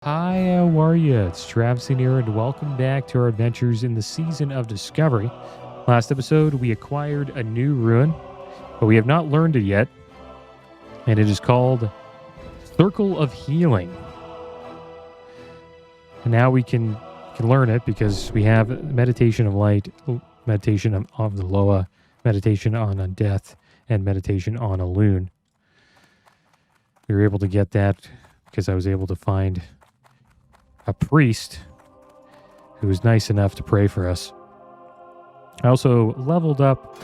Hi, how are you? It's Traviseen here, and welcome back to our adventures in the Season of Discovery. Last episode, we acquired a new ruin, but we have not learned it yet, and it is called Circle of Healing. And now we can learn it because we have Meditation of Light, Meditation of the Loa, Meditation on Undeath, and Meditation on a Loon. We were able to get that because I was able to find a priest who was nice enough to pray for us. I also leveled up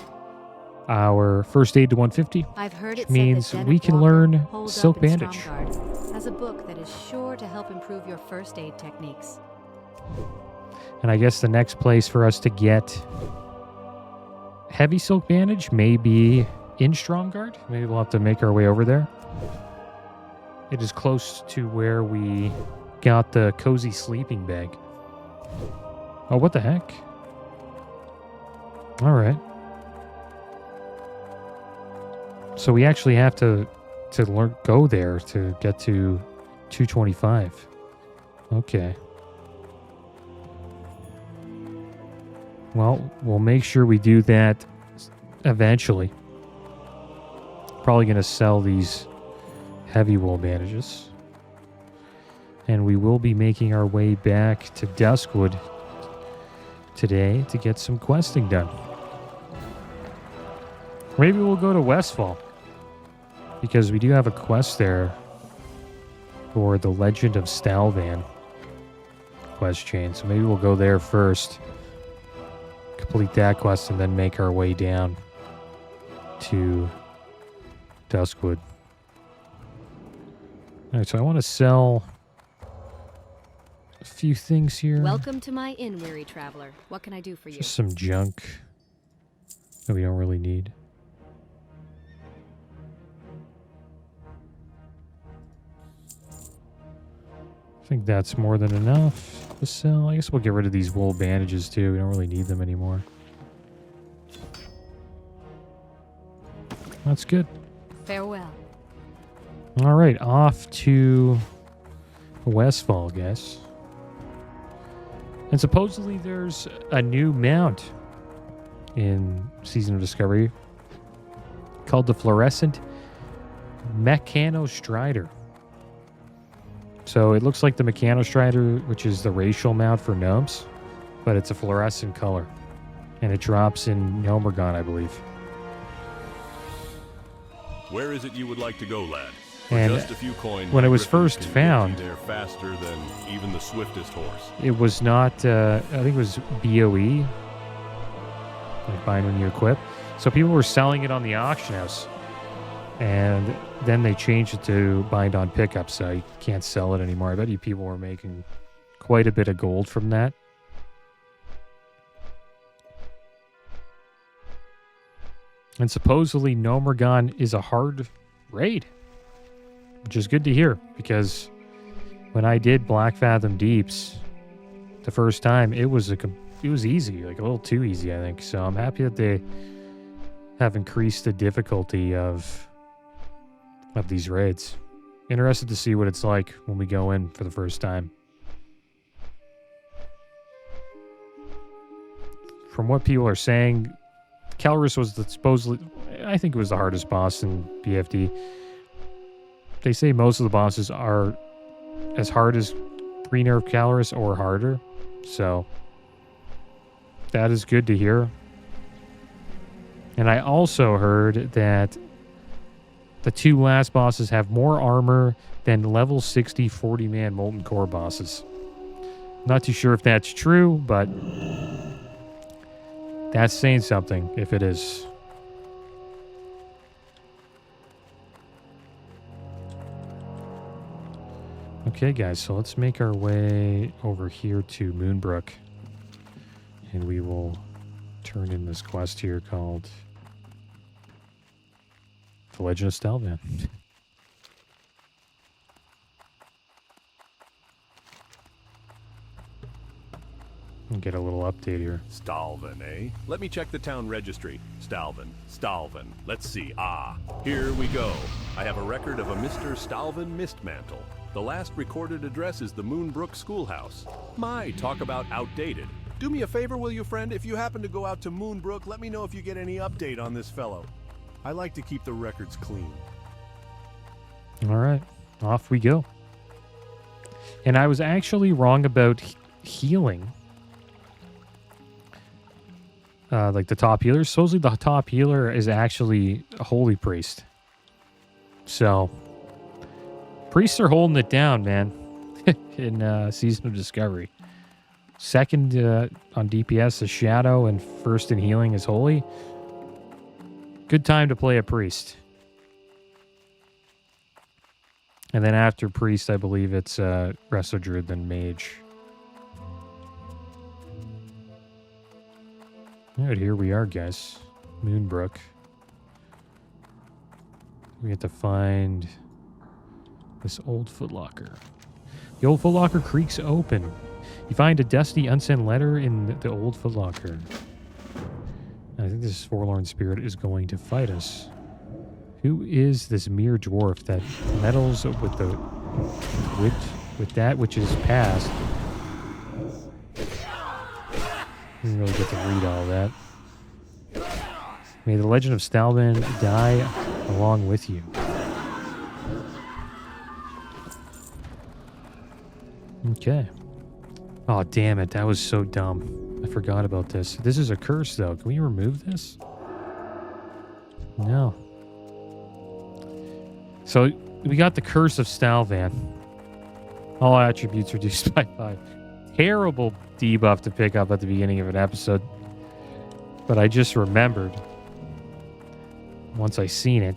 our first aid to 150, I've heard which it means said that we can learn Silk Bandage. Stromgarde has a book that is sure to help improve your first aid techniques. And I guess the next place for us to get heavy Silk Bandage may be in Stromgarde. Maybe we'll have to make our way over there. It is close to where we got the cozy sleeping bag. Oh, what the heck? All right. So we actually have to go there to get to 225. Okay. Well, we'll make sure we do that eventually. Probably going to sell these heavy wool bandages. And we will be making our way back to Duskwood today to get some questing done. Maybe we'll go to Westfall, because we do have a quest there for the Legend of Stalvan quest chain. So maybe we'll go there first, complete that quest, and then make our way down to Duskwood. All right, so I want to sell a few things here. Welcome to my inn, weary traveler. What can I do for you? Just some junk that we don't really need. I think that's more than enough to sell. I guess we'll get rid of these wool bandages too. We don't really need them anymore. That's good. Farewell. All right, off to Westfall, I guess. And supposedly there's a new mount in Season of Discovery called the Fluorescent Mechanostrider. So it looks like the Mechanostrider, which is the racial mount for gnomes, but it's a fluorescent color. And it drops in Gnomergon, I believe. Where is it you would like to go, lad? And just a few coins, when it was first can get found, you there faster than even the swiftest horse. it was not, I think it was BOE, like buying when you equip. So people were selling it on the auction house, and then they changed it to bind on pickup, so you can't sell it anymore. I bet you people were making quite a bit of gold from that. And supposedly Gnomergon is a hard raid, which is good to hear, because when I did Black Fathom Deeps the first time, it was easy, like a little too easy, I think. So I'm happy that they have increased the difficulty of these raids. Interested to see what it's like when we go in for the first time. From what people are saying, Calrus was supposedly, I think it was the hardest boss in BFD. They say most of the bosses are as hard as pre-nerf Calrus or harder. So that is good to hear. And I also heard that the two last bosses have more armor than level 60 40-man Molten Core bosses. Not too sure if that's true, but that's saying something if it is. Okay, guys, so let's make our way over here to Moonbrook. And we will turn in this quest here called The Legend of Stalvan. And get a little update here. Stalvan, eh? Let me check the town registry. Stalvan. Let's see. Ah, here we go. I have a record of a Mr. Stalvan Mistmantle. The last recorded address is the Moonbrook Schoolhouse. My, talk about outdated. Do me a favor, will you, friend? If you happen to go out to Moonbrook, let me know if you get any update on this fellow. I like to keep the records clean. All right, off we go. And I was actually wrong about healing. Like the top healer. Supposedly the top healer is actually a holy priest. So, priests are holding it down, man, in Season of Discovery. Second on DPS is Shadow, and first in healing is Holy. Good time to play a priest. And then after priest, I believe it's Resto Druid, then Mage. All right, here we are, guys. Moonbrook. We have to find this old footlocker. The old footlocker creaks open. You find a dusty, unsent letter in the old footlocker. I think this forlorn spirit is going to fight us. Who is this mere dwarf that meddles with the with that which is past? Didn't really get to read all that. May the legend of Stalban die along with you. Okay. Oh, damn it. That was so dumb. I forgot about this. This is a curse, though. Can we remove this? No. So, we got the Curse of Stalvan. All attributes reduced by 5. Terrible debuff to pick up at the beginning of an episode. But I just remembered once I seen it.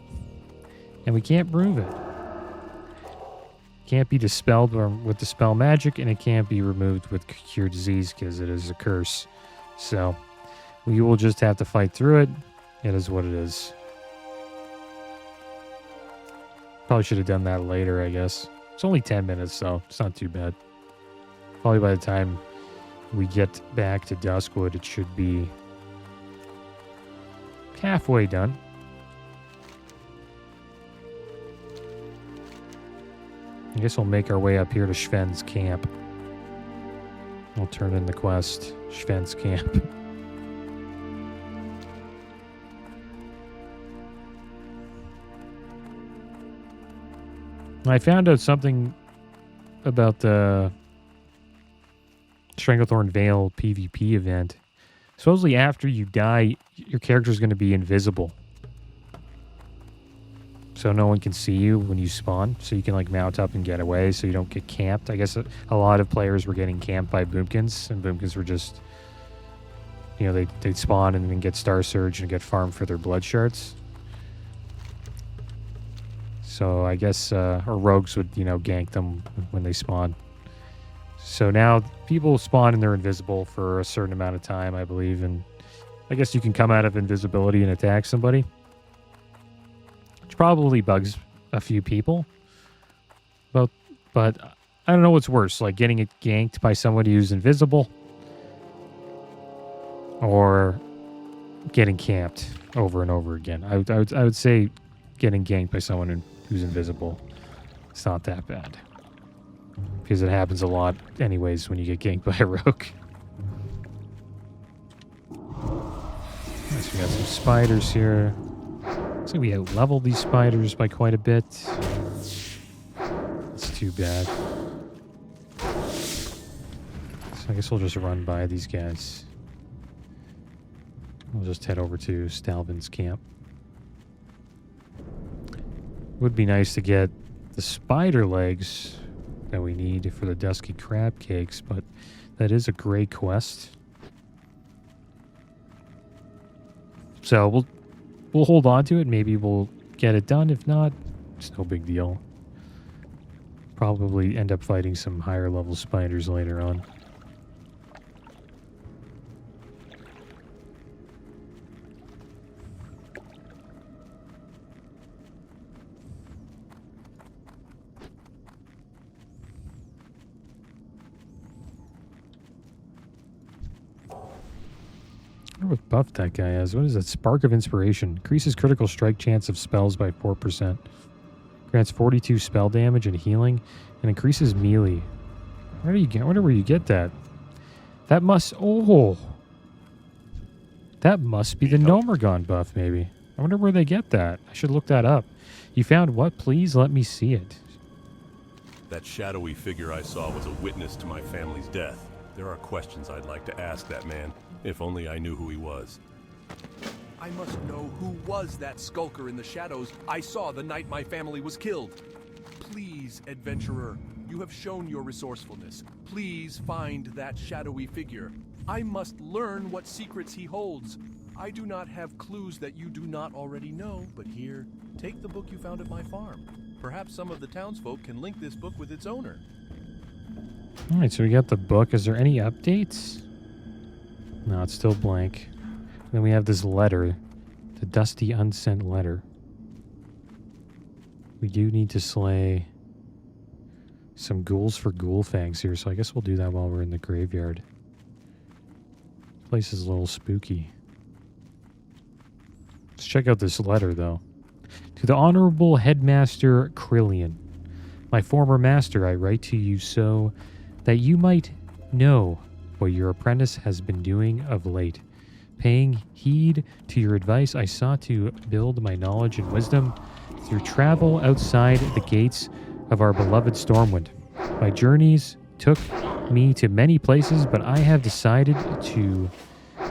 And we can't remove it. Can't be dispelled with Dispel Magic, and it can't be removed with Cure Disease because it is a curse. So, we will just have to fight through it. It is what it is. Probably should have done that later, I guess. It's only 10 minutes, so it's not too bad. Probably by the time we get back to Duskwood, it should be halfway done. I guess we'll make our way up here to Schven's camp. We'll turn in the quest. Schven's camp. I found out something about the Stranglethorn Vale PvP event. Supposedly after you die, your character is going to be invisible. So no one can see you when you spawn. So you can like mount up and get away so you don't get camped. I guess a lot of players were getting camped by boomkins. And boomkins were just, you know, they'd spawn and then get Star Surge and get farmed for their blood shards. So I guess, or rogues would, you know, gank them when they spawn. So now people spawn and they're invisible for a certain amount of time, I believe. And I guess you can come out of invisibility and attack somebody. Which probably bugs a few people. But I don't know what's worse, like getting it ganked by somebody who's invisible. Or getting camped over and over again. I would say getting ganked by someone who's invisible. It's not that bad. Because it happens a lot anyways when you get ganked by a rogue. Nice, we got some spiders here. Looks like we out-leveled these spiders by quite a bit. It's too bad. So I guess we'll just run by these guys. We'll just head over to Stalvan's camp. Would be nice to get the spider legs that we need for the Dusky Crab Cakes, but that is a great quest. So we'll hold on to it. Maybe we'll get it done. If not, it's no big deal. Probably end up fighting some higher level spiders later on. I wonder what buff that guy has. What is that? Spark of Inspiration. Increases critical strike chance of spells by 4%. Grants 42 spell damage and healing, and increases melee. Where do you get? I wonder where you get that. That must. Oh, that must be the Nomergon buff, maybe. I wonder where they get that. I should look that up. You found what? Please let me see it. That shadowy figure I saw was a witness to my family's death. There are questions I'd like to ask that man, if only I knew who he was. I must know who was that skulker in the shadows I saw the night my family was killed. Please, adventurer, you have shown your resourcefulness. Please find that shadowy figure. I must learn what secrets he holds. I do not have clues that you do not already know, but here, take the book you found at my farm. Perhaps some of the townsfolk can link this book with its owner. All right, so we got the book. Is there any updates? No, it's still blank. Then we have this letter, the dusty, unsent letter. We do need to slay some ghouls for ghoul fangs here, so I guess we'll do that while we're in the graveyard. This place is a little spooky. Let's check out this letter, though. To the Honorable Headmaster Krillian, my former master, I write to you so that you might know what your apprentice has been doing of late. Paying heed to your advice, I sought to build my knowledge and wisdom through travel outside the gates of our beloved Stormwind. My journeys took me to many places, but I have decided to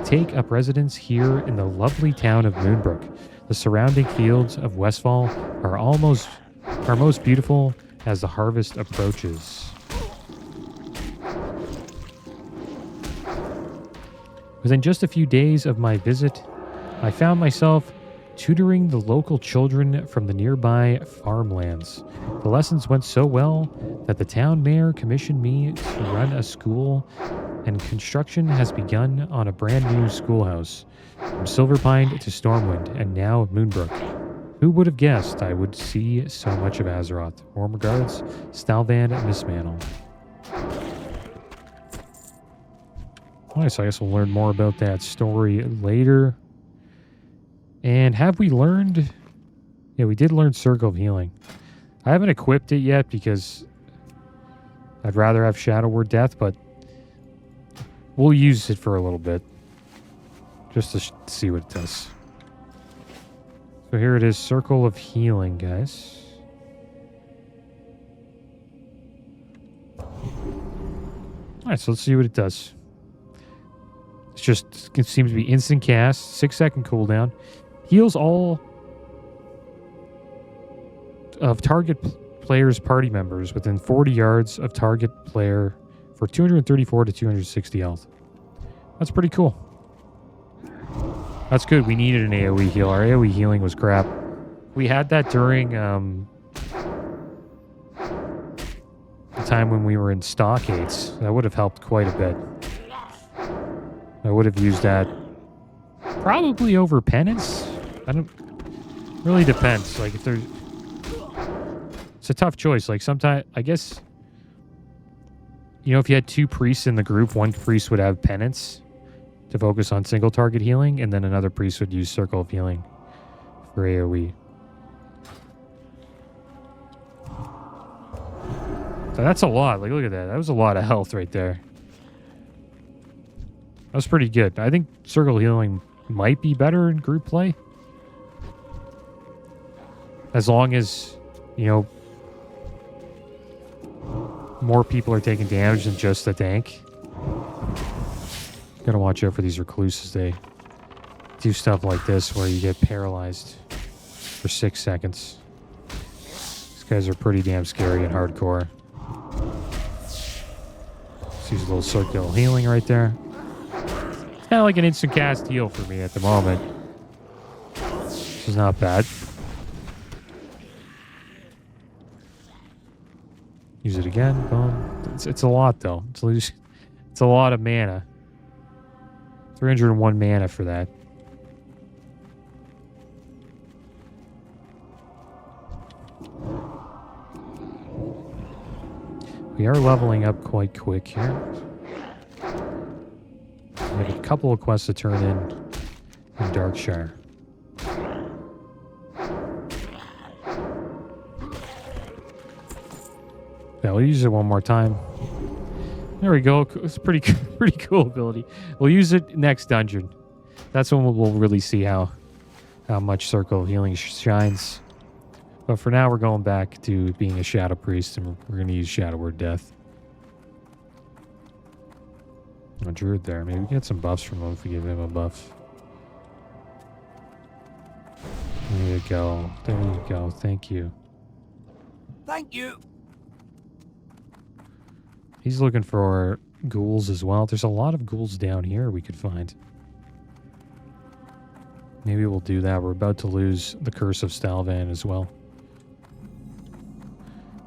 take up residence here in the lovely town of Moonbrook. The surrounding fields of Westfall are most beautiful as the harvest approaches. Within just a few days of my visit, I found myself tutoring the local children from the nearby farmlands. The lessons went so well that the town mayor commissioned me to run a school, and construction has begun on a brand new schoolhouse. From Silverpine to Stormwind, and now Moonbrook. Who would have guessed I would see so much of Azeroth? Warm regards, Stalvan Mistmantle. Alright, so I guess we'll learn more about that story later. And have we learned... Yeah, we did learn Circle of Healing. I haven't equipped it yet because I'd rather have Shadow Word Death, but we'll use it for a little bit. Just to see what it does. So here it is, Circle of Healing, guys. Alright, so let's see what it does. It seems to be instant cast, 6-second cooldown. Heals all of target player's party members within 40 yards of target player for 234 to 260 health. That's pretty cool. That's good. We needed an AoE heal. Our AoE healing was crap. We had that during the time when we were in Stockades. That would have helped quite a bit. I would have used that probably over Penance. I don't... Really depends. Like, if there's... It's a tough choice. Like, sometimes... I guess... You know, if you had two priests in the group, one priest would have Penance to focus on single target healing, and then another priest would use Circle of Healing for AoE. So that's a lot. Like, look at that. That was a lot of health right there. That was pretty good. I think Circle of Healing might be better in group play. As long as, you know, more people are taking damage than just the tank. Gotta watch out for these recluses. They do stuff like this where you get paralyzed for 6 seconds. These guys are pretty damn scary and hardcore. Let's use a little circular healing right there. It's kind of like an instant cast heal for me at the moment. This is not bad. Use it again. Boom. It's a lot though. It's a lot of mana. 301 mana for that. We are leveling up quite quick here. We have a couple of quests to turn in Darkshire. Yeah, we'll use it one more time. There we go. It's a pretty cool ability. We'll use it next dungeon. That's when we'll really see how much Circle of Healing shines. But for now, we're going back to being a Shadow Priest, and we're going to use Shadow Word Death. A Druid there. Maybe we get some buffs from him if we give him a buff. There you go. There you go. Thank you. Thank you. He's looking for ghouls as well. There's a lot of ghouls down here we could find. Maybe we'll do that. We're about to lose the Curse of Stalvan as well.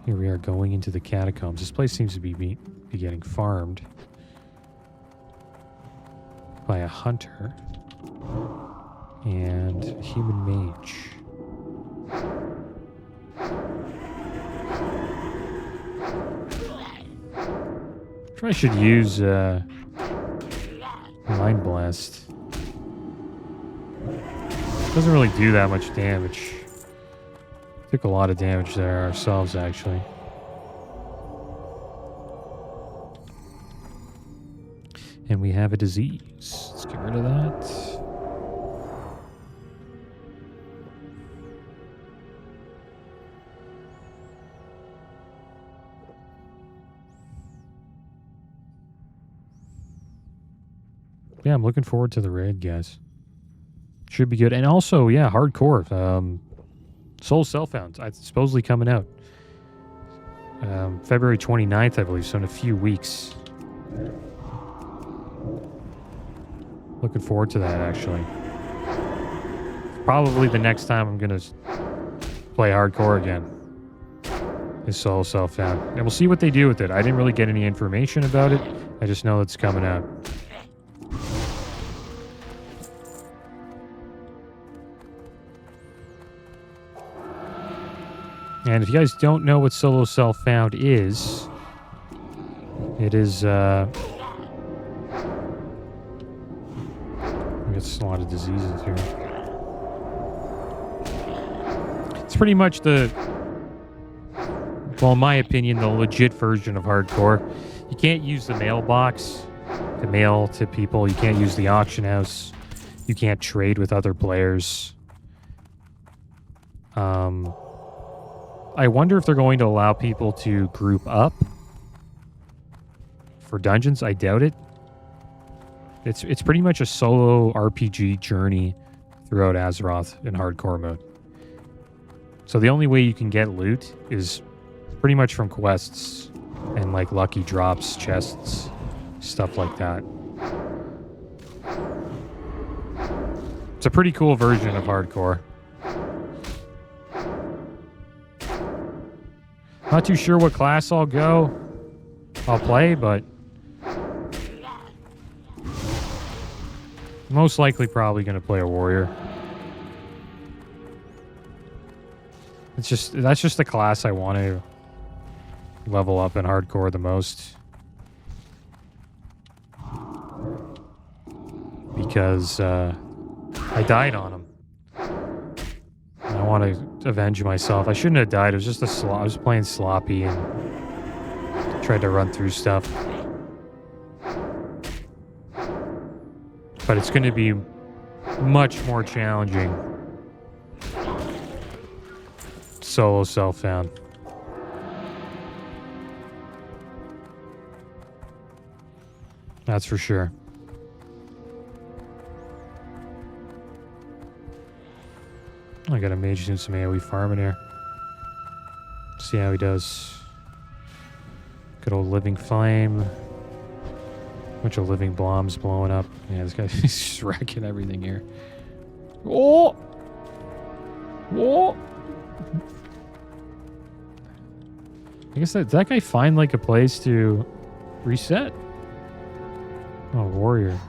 Here we are going into the catacombs. This place seems to be getting farmed by a hunter and a human mage. I should use Mind Blast. Doesn't really do that much damage. Took a lot of damage there ourselves, actually. And we have a disease. Let's get rid of that. Yeah, I'm looking forward to the raid, guys. Should be good. And also, yeah, hardcore. Soul Self-Found. It's supposedly coming out. February 29th, I believe, so in a few weeks. Looking forward to that, actually. Probably the next time I'm going to play hardcore again is Soul Self-Found. And we'll see what they do with it. I didn't really get any information about it. I just know it's coming out. And if you guys don't know what Solo Self-Found is, it is, I guess a lot of diseases here. It's pretty much well, in my opinion, the legit version of hardcore. You can't use the mailbox to mail to people. You can't use the auction house. You can't trade with other players. I wonder if they're going to allow people to group up for dungeons. I doubt it. It's pretty much a solo RPG journey throughout Azeroth in hardcore mode. So the only way you can get loot is pretty much from quests and like lucky drops, chests, stuff like that. It's a pretty cool version of hardcore. Not too sure what class I'll play, but most likely probably going to play a warrior. That's just the class I want to level up in hardcore the most. Because I died on him. I want to avenge myself. I shouldn't have died. It was just I was playing sloppy and tried to run through stuff. But it's going to be much more challenging. Solo Self-Found. That's for sure. I got a mage doing some AoE farming here. See how he does. Good old Living Flame. Bunch of living bombs blowing up. Yeah, this guy's just wrecking everything here. Oh! Whoa! I guess did that guy find like a place to reset? Oh, warrior.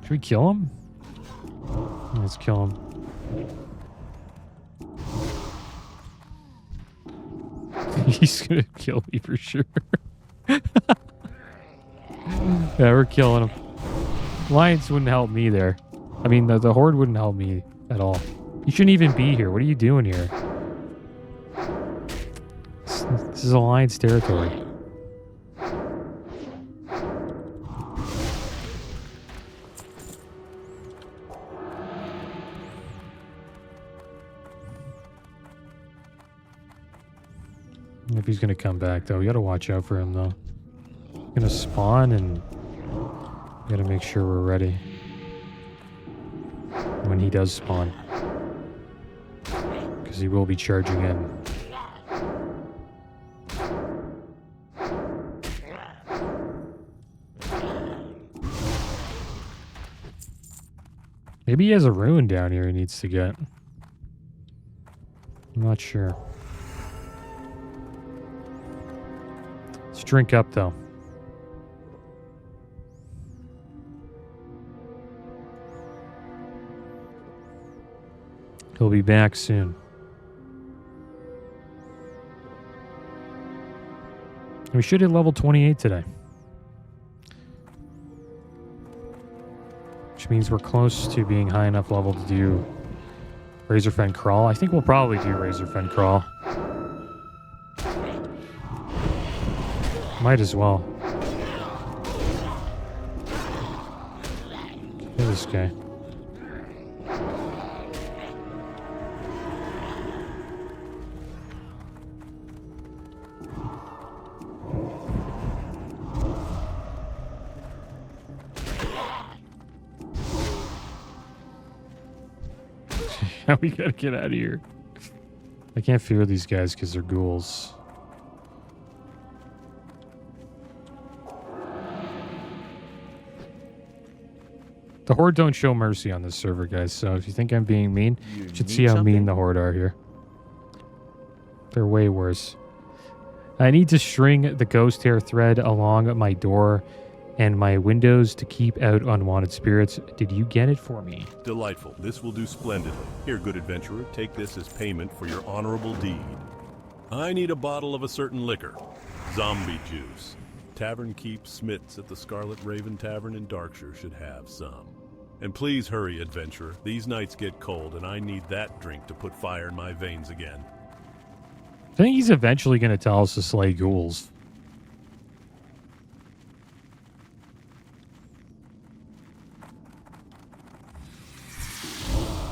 Should we kill him? Let's kill him. He's gonna kill me for sure. Yeah, we're killing him. Lions wouldn't help me there. I mean, the horde wouldn't help me at all. You shouldn't even be here. What are you doing here? This is Alliance territory. If he's gonna come back, though, we gotta watch out for him, though. He's gonna spawn, and we gotta make sure we're ready when he does spawn, because he will be charging in. Maybe he has a ruin down here he needs to get. I'm not sure. Let's drink up, though. He'll be back soon. We should hit level 28 today. Which means we're close to being high enough level to do Razorfen Crawl. I think we'll probably do Razorfen Crawl. Might as well. Look at this guy. We gotta get out of here. I can't fear these guys because they're ghouls. The Horde don't show mercy on this server, guys, so if you think I'm being mean, you should see how mean the Horde are here. They're way worse. I need to string the ghost hair thread along my door and my windows to keep out unwanted spirits. Did you get it for me? Delightful. This will do splendidly. Here, good adventurer, take this as payment for your honorable deed. I need a bottle of a certain liquor. Zombie juice. Tavern Keep Smith's at the Scarlet Raven Tavern in Darkshire should have some. And please hurry, adventurer. These nights get cold, and I need that drink to put fire in my veins again. I think he's eventually going to tell us to slay ghouls.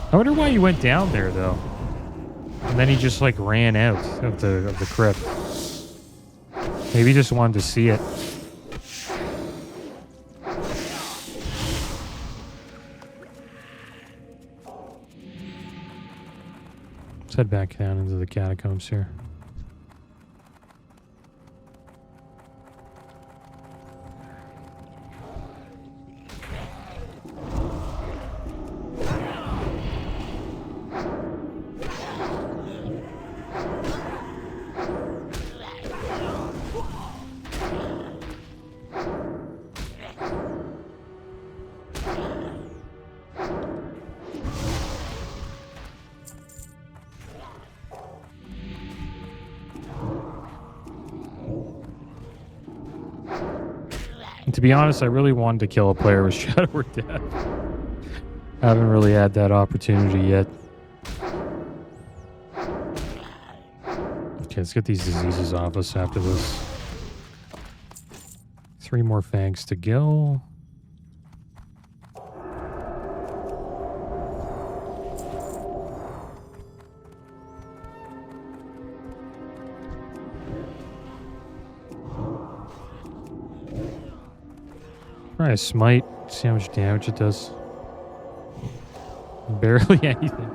I wonder why he went down there, though. And then he just, like, ran out of the crypt. Maybe he just wanted to see it. Let's head back down into the catacombs here. To be honest, I really wanted to kill a player with Shadow or Death. I haven't really had that opportunity yet. Okay, let's get these diseases off us after this. 3 more fangs to go. Try a smite, see how much damage it does. Barely anything.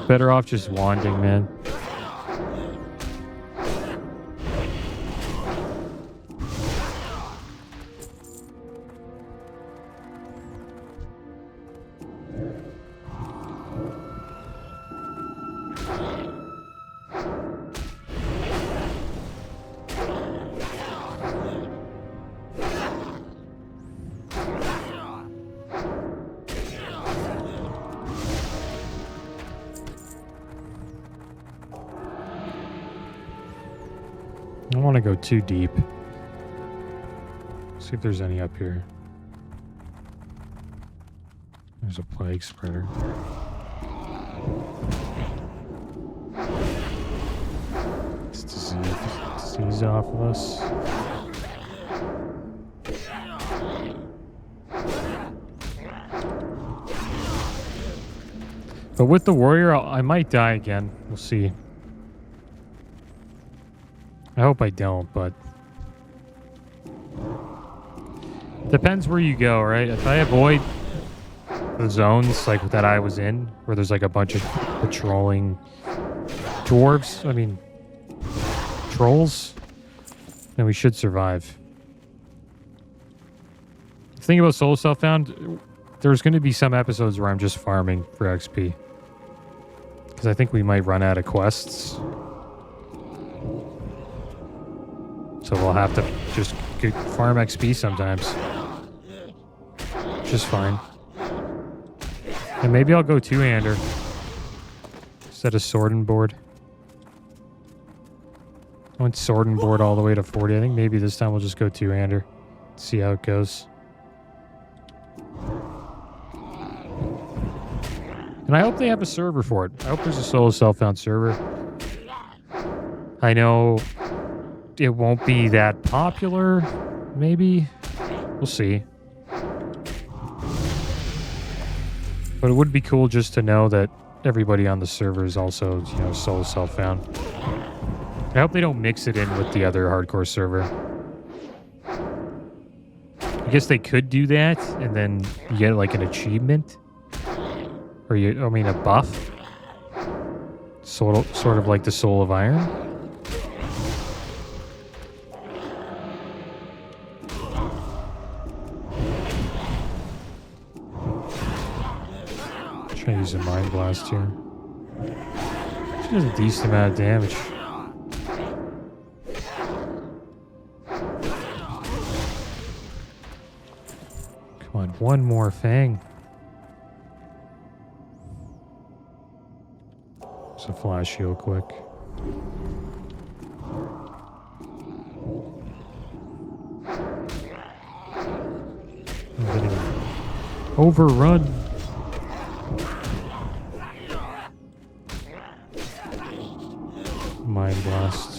Better off just wanding, man. I don't want to go too deep. See if there's any up here. There's a plague spreader. It's disease. Seize off of us. But with the warrior, I might die again. We'll see. I hope I don't, but... Depends where you go, right? If I avoid the zones like that I was in, where there's like a bunch of patrolling dwarves, I mean, trolls, then we should survive. The thing about Soul Self-Found, there's going to be some episodes where I'm just farming for XP. Because I think we might run out of quests. So we'll have to just farm XP sometimes. Which is fine. And maybe I'll go two-hander instead of sword and board. I went sword and board all the way to 40. I think maybe this time we'll just go two-hander. See how it goes. And I hope they have a server for it. I hope there's a solo self-found server. I know it won't be that popular, maybe. We'll see. But it would be cool just to know that everybody on the server is also, you know, solo self-found. I hope they don't mix it in with the other hardcore server. I guess they could do that, and then you get like an achievement. Or a buff. Sort of like the Soul of Iron. Try to use a Mind Blast here. She does a decent amount of damage. Come on, one more Fang. A flash heal quick. I'm getting overrun. Mind Blast.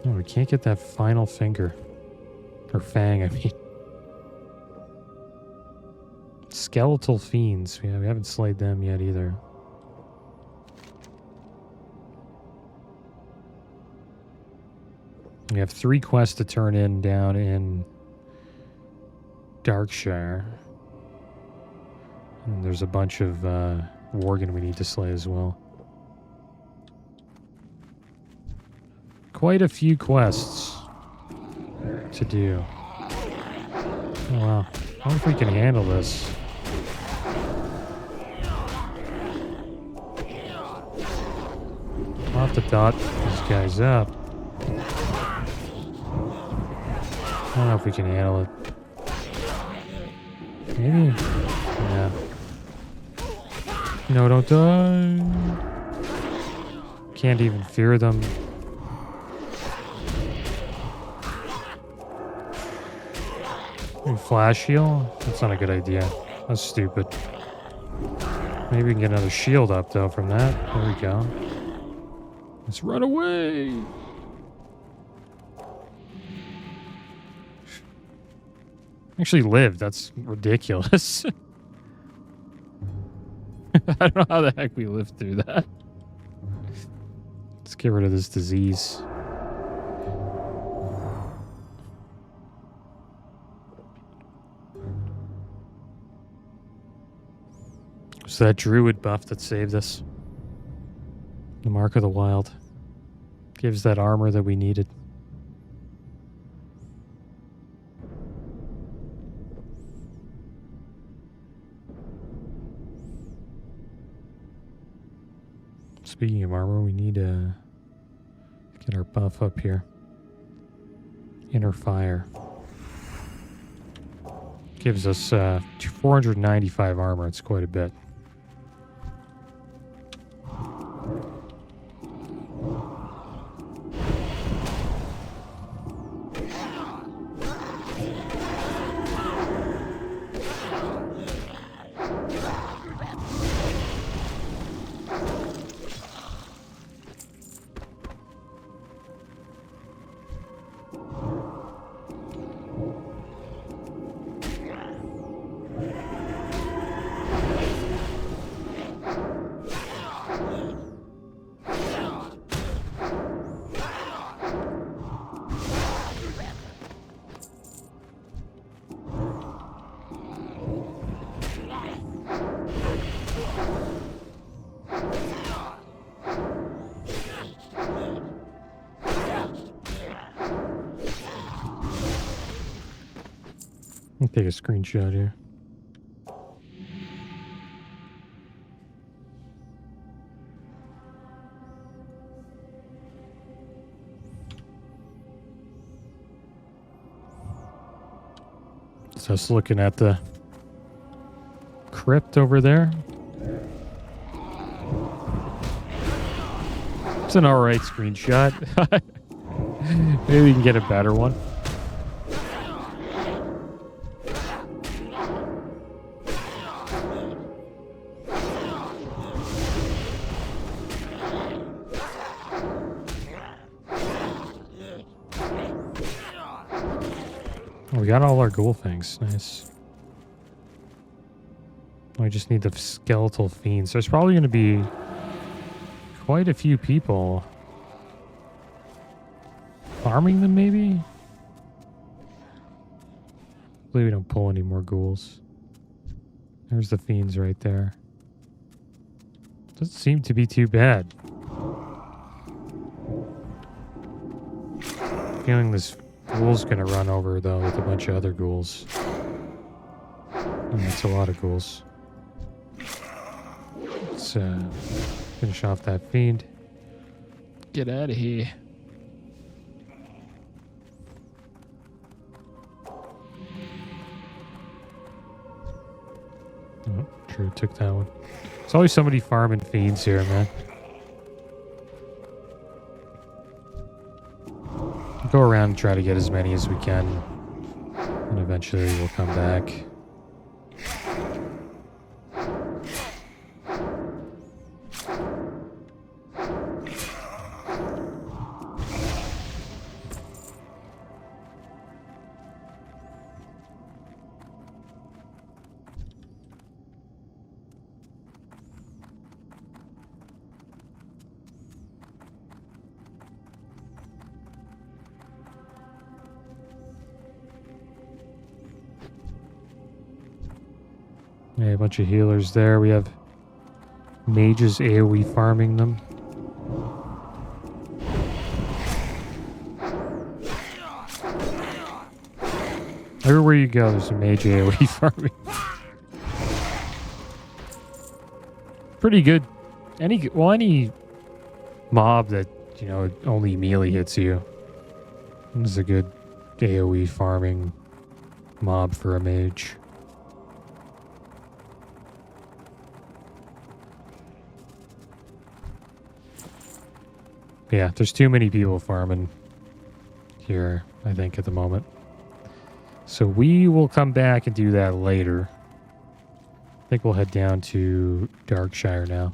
We can't get that final finger. Or fang, I mean. Skeletal fiends. Yeah, we haven't slayed them yet either. We have 3 quests to turn in down in Darkshire. And there's a bunch of Worgen we need to slay as well. Quite a few quests to do. Oh, wow. I wonder if we can handle this. I'll have to dot these guys up. I don't know if we can handle it. Maybe? Yeah. No, don't die. Can't even fear them. Flash heal? That's not a good idea. That's stupid. Maybe we can get another shield up, though, from that. There we go. Let's run away! Actually lived. That's ridiculous. I don't know how the heck we lived through that. Let's get rid of this disease. It's that druid buff that saved us. The Mark of the Wild. Gives that armor that we needed. Speaking of armor, we need to get our buff up here. Inner Fire. Gives us 495 armor. It's quite a bit. I'll take a screenshot here. So I was looking at the crypt over there. It's an alright screenshot. Maybe we can get a better one. We got all our ghoul things. Nice. We just need the skeletal fiends. There's probably going to be quite a few people farming them, maybe? Hopefully we don't pull any more ghouls. There's the fiends right there. Doesn't seem to be too bad. Feeling this ghoul's gonna run over though with a bunch of other ghouls. And that's a lot of ghouls. Let's finish off that fiend. Get out of here. Oh, true, took that one. There's always somebody farming fiends here, man. Go around and try to get as many as we can. And eventually we'll come back. Yeah, a bunch of healers there. We have mages AoE farming them. Everywhere you go, there's a mage AoE farming. Pretty good. Any mob that, you know, only melee hits you. This is a good AoE farming mob for a mage. Yeah, there's too many people farming here, I think, at the moment. So we will come back and do that later. I think we'll head down to Darkshire now.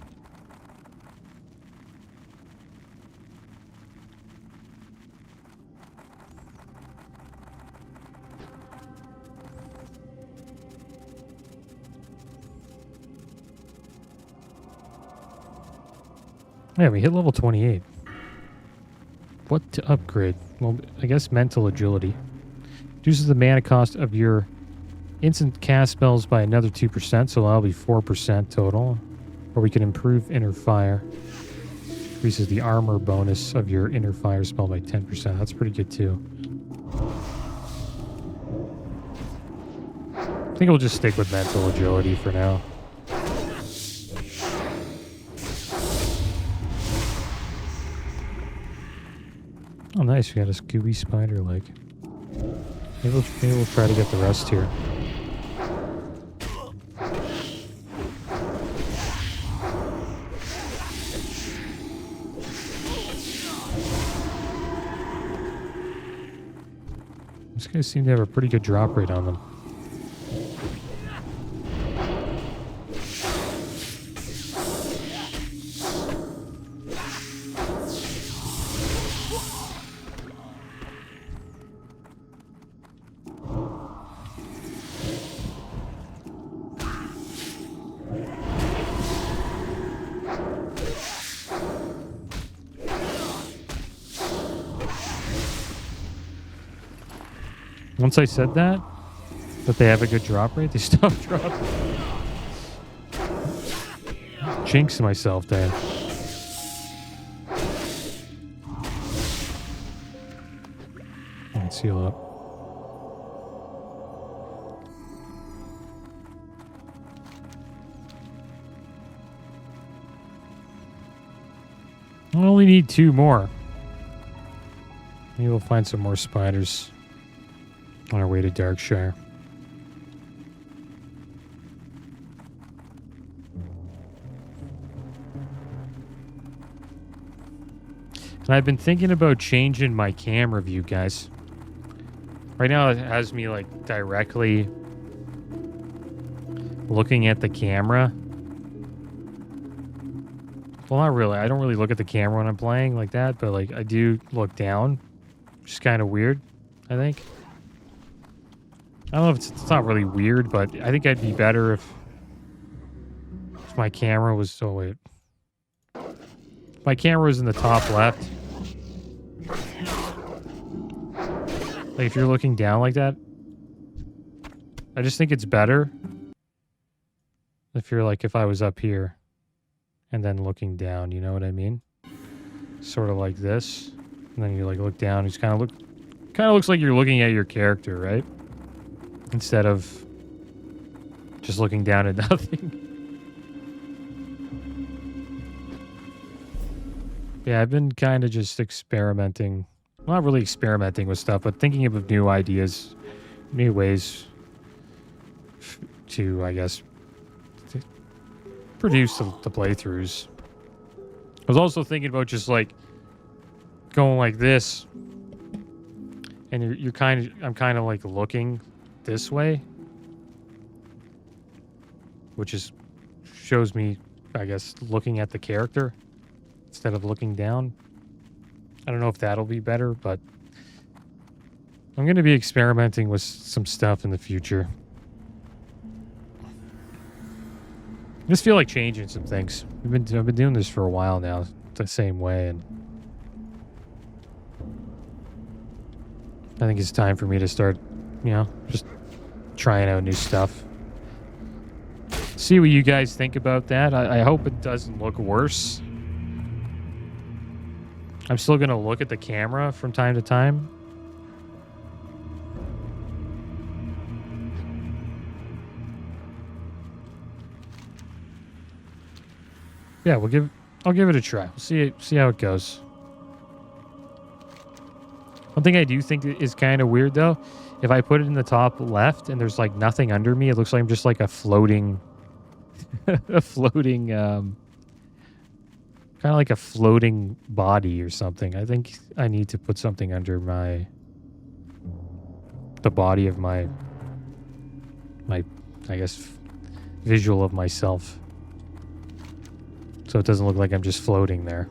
Yeah, we hit level 28. What to upgrade? Well, I guess mental agility. Reduces the mana cost of your instant cast spells by another 2%, so that'll be 4% total. Or we can improve inner fire. Increases the armor bonus of your inner fire spell by 10%. That's pretty good too. I think we'll just stick with mental agility for now. Oh, nice. We got a Scooby spider leg. Maybe we'll try to get the rest here. These guys seem to have a pretty good drop rate on them. Once I said that they have a good drop rate, they stopped dropping. Jinx myself there. Let's heal up. I only need 2 more. Maybe we'll find some more spiders on our way to Darkshire. And I've been thinking about changing my camera view, guys. Right now it has me like directly looking at the camera. Well, not really. I don't really look at the camera when I'm playing like that, but like I do look down, which is kind of weird, I think. I don't know if it's not really weird, but I think I'd be better if my camera was... Oh, wait. If my camera was in the top left. Like if you're looking down like that, I just think it's better if you're like, if I was up here and then looking down, you know what I mean? Sort of like this. And then you like look down, it's kind of looks like you're looking at your character, right? Instead of just looking down at nothing. Yeah, I've been kind of just experimenting. Well, not really experimenting with stuff, but thinking of new ideas, new ways to, I guess, to produce the playthroughs. I was also thinking about just like going like this, and I'm kind of like looking this way, which is shows me, I guess, looking at the character instead of looking down. I don't know if that'll be better, but I'm going to be experimenting with some stuff in the future. I just feel like changing some things. I've been doing this for a while now, the same way, and I think it's time for me to start, you know, just trying out new stuff. See what you guys think about that. I hope it doesn't look worse. I'm still going to look at the camera from time to time. Yeah, I'll give it a try. We'll see how it goes. One thing I do think is kind of weird though, if I put it in the top left and there's like nothing under me, it looks like I'm just like a floating kind of like a floating body or something. I think I need to put something under the body of my I guess, visual of myself. So it doesn't look like I'm just floating there.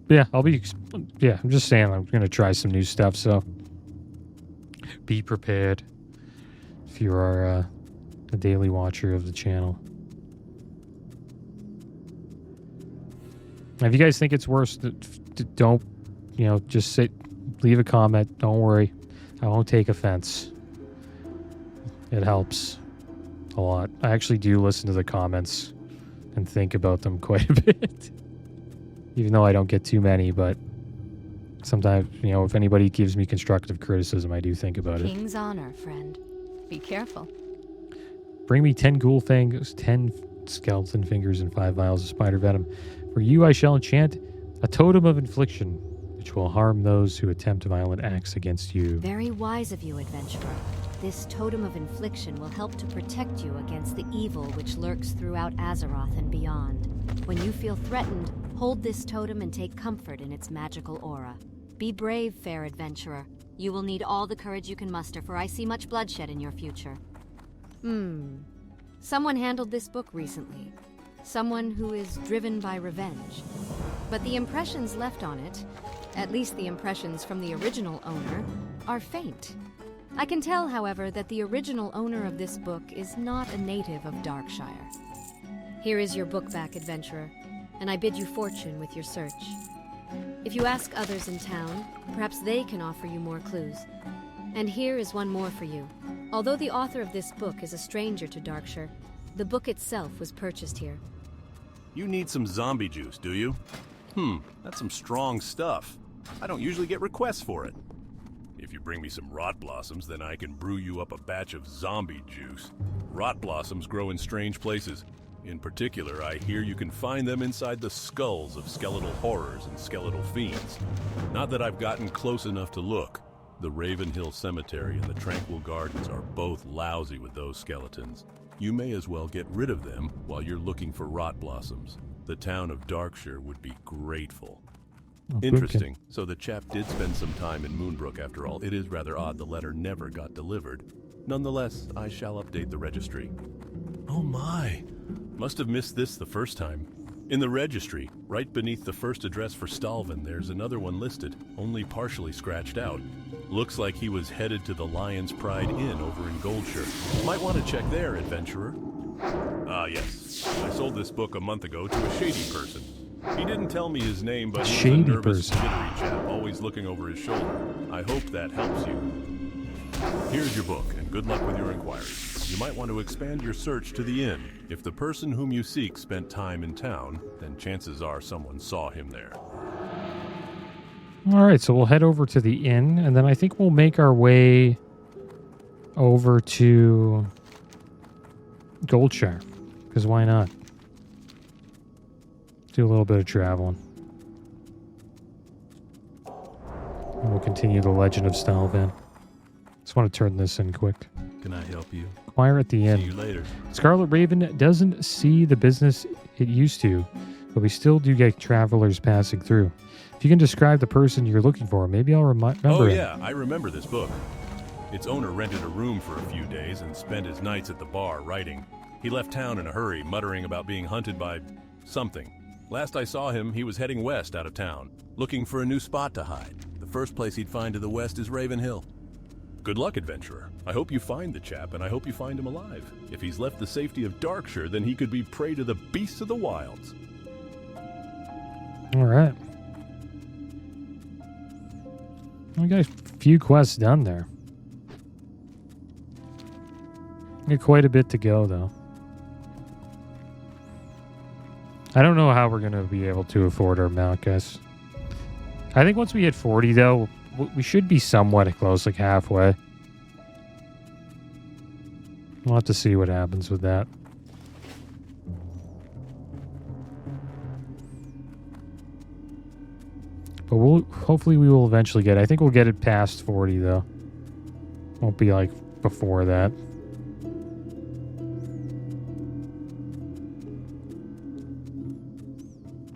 Yeah, I'm just saying I'm going to try some new stuff, so be prepared if you are a daily watcher of the channel. If you guys think it's worse, don't, just leave a comment. Don't worry. I won't take offense. It helps a lot. I actually do listen to the comments and think about them quite a bit. Even though I don't get too many, but sometimes, if anybody gives me constructive criticism, I do think about it. King's honor, friend. Be careful. Bring me 10 ghoul fangs, 10 skeleton fingers, and 5 vials of spider venom. For you I shall enchant a totem of infliction, which will harm those who attempt violent acts against you. Very wise of you, adventurer. This totem of infliction will help to protect you against the evil which lurks throughout Azeroth and beyond. When you feel threatened, hold this totem and take comfort in its magical aura. Be brave, fair adventurer. You will need all the courage you can muster, for I see much bloodshed in your future. Someone handled this book recently. Someone who is driven by revenge. But the impressions left on it, at least the impressions from the original owner, are faint. I can tell, however, that the original owner of this book is not a native of Darkshire. Here is your book back, adventurer, and I bid you fortune with your search. If you ask others in town, perhaps they can offer you more clues. And here is one more for you. Although the author of this book is a stranger to Darkshire, the book itself was purchased here. You need some zombie juice, do you? That's some strong stuff. I don't usually get requests for it. If you bring me some rot blossoms, then I can brew you up a batch of zombie juice. Rot blossoms grow in strange places. In particular, I hear you can find them inside the skulls of skeletal horrors and skeletal fiends. Not that I've gotten close enough to look. The Raven Hill Cemetery and the Tranquil Gardens are both lousy with those skeletons. You may as well get rid of them while you're looking for rot blossoms. The town of Darkshire would be grateful. Interesting. So the chap did spend some time in Moonbrook after all. It is rather odd the letter never got delivered. Nonetheless, I shall update the registry. Oh my! Must have missed this the first time. In the registry, right beneath the first address for Stalvin, there's another one listed, only partially scratched out. Looks like he was headed to the Lion's Pride Inn over in Goldshire. Might want to check there, adventurer. Ah, yes. I sold this book a month ago to a shady person. He didn't tell me his name, but he's a nervous, jittery chap, always looking over his shoulder. I hope that helps you. Here's your book, and good luck with your inquiries. You might want to expand your search to the inn. If the person whom you seek spent time in town, then chances are someone saw him there. All right, so we'll head over to the inn, and then I think we'll make our way over to Goldshire, because why not? Do a little bit of traveling. And we'll continue the Legend of Stalvin. Just want to turn this in quick. Can I help you? Inquire at the inn. See you later. Scarlet Raven doesn't see the business it used to, but we still do get travelers passing through. If you can describe the person you're looking for, maybe I'll remember Oh him. yeah, I remember this book. Its owner rented a room for a few days and spent his nights at the bar writing. He left town in a hurry, muttering about being hunted by something. Last I saw him, he was heading west out of town, looking for a new spot to hide. The first place he'd find to the west is Raven Hill. Good luck, adventurer. I hope you find the chap, and I hope you find him alive. If he's left the safety of Darkshire, then he could be prey to the beasts of the wilds. All right. We got a few quests done there. We got quite a bit to go, though. I don't know how we're going to be able to afford our mount, guys. I think once we hit 40, though, we should be somewhat close, like halfway. We'll have to see what happens with that. But hopefully we will eventually get it. I think we'll get it past 40, though. Won't be like before that.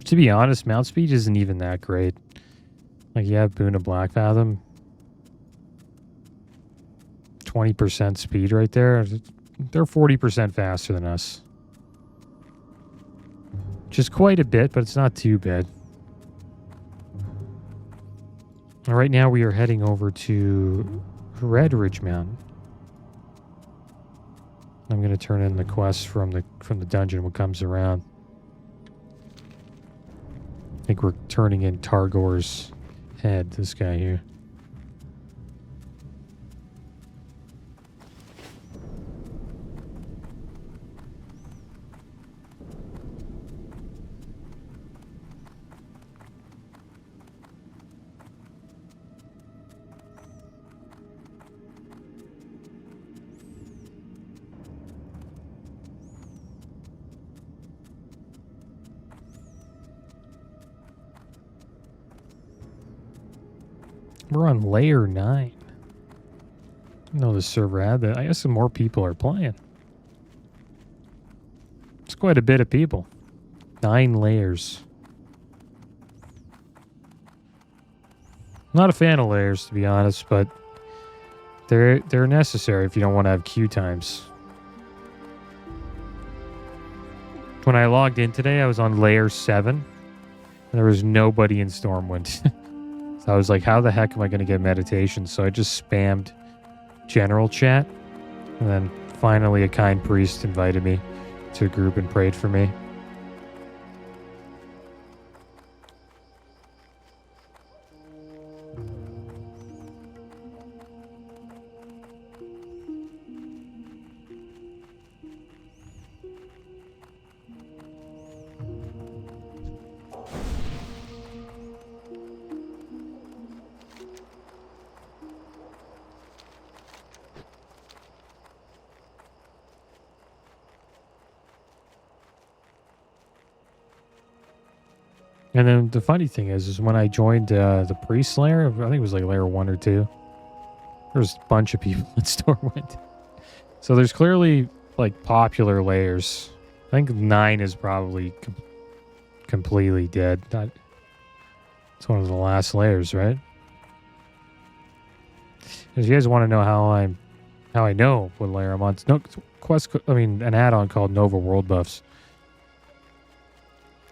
To be honest, mount speed isn't even that great. Like, you have Boon of Blackfathom. 20% speed right there. They're 40% faster than us. Which is quite a bit, but it's not too bad. And right now we are heading over to Red Ridge Mountain. I'm going to turn in the quest from the dungeon what comes around. I think we're turning in Targor's head, this guy here. We're on layer 9. I didn't know the server had that. I guess some more people are playing. It's quite a bit of people. 9 layers. Not a fan of layers, to be honest, but they're necessary if you don't want to have queue times. When I logged in today, I was on layer 7, and there was nobody in Stormwind. So I was like, how the heck am I going to get meditation? So I just spammed general chat. And then finally a kind priest invited me to a group and prayed for me. And then the funny thing is when I joined the priest layer, I think it was like layer 1 or 2, there's a bunch of people in Stormwind. So there's clearly like popular layers. I think 9 is probably completely dead. It's one of the last layers, right? If you guys want to know how I know what layer I'm on, it's an add-on called Nova World Buffs.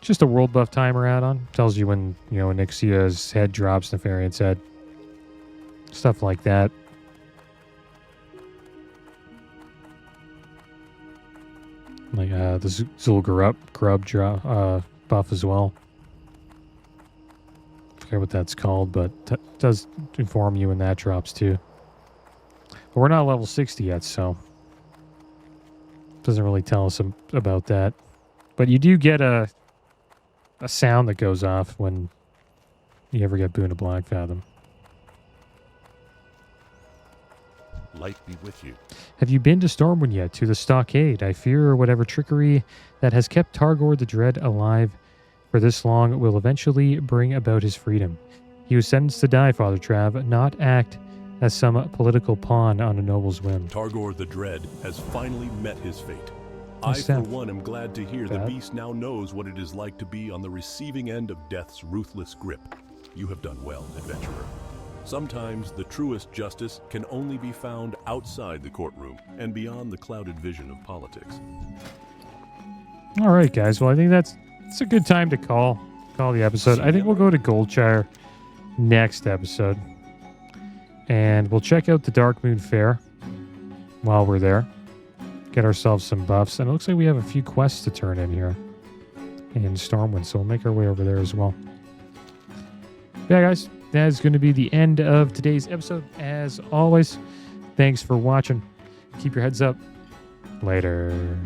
Just a world buff timer add-on. Tells you when, Nixia's head drops, Nefarian's head. Stuff like that. Like the Zul'Gurub buff as well. Forget what that's called, but does inform you when that drops too. But we're not level 60 yet, so doesn't really tell us about that. But you do get a sound that goes off when you ever get Boon of Black Fathom. Light be with you. Have you been to Stormwind yet? To the Stockade? I fear whatever trickery that has kept Targor the Dread alive for this long will eventually bring about his freedom. He was sentenced to die, Father Trav, not act as some political pawn on a noble's whim. Targor the Dread has finally met his fate. Nice I, stuff. for one, am glad to hear the beast now knows what it is like to be on the receiving end of death's ruthless grip. You have done well, adventurer. Sometimes the truest justice can only be found outside the courtroom and beyond the clouded vision of politics. All right, guys. Well, I think it's a good time to call the episode. I think we'll go to Goldshire next episode. And we'll check out the Dark Moon Fair while we're there. Get ourselves some buffs. And it looks like we have a few quests to turn in here in Stormwind, so we'll make our way over there as well. Yeah, guys. That is going to be the end of today's episode. As always, thanks for watching. Keep your heads up. Later.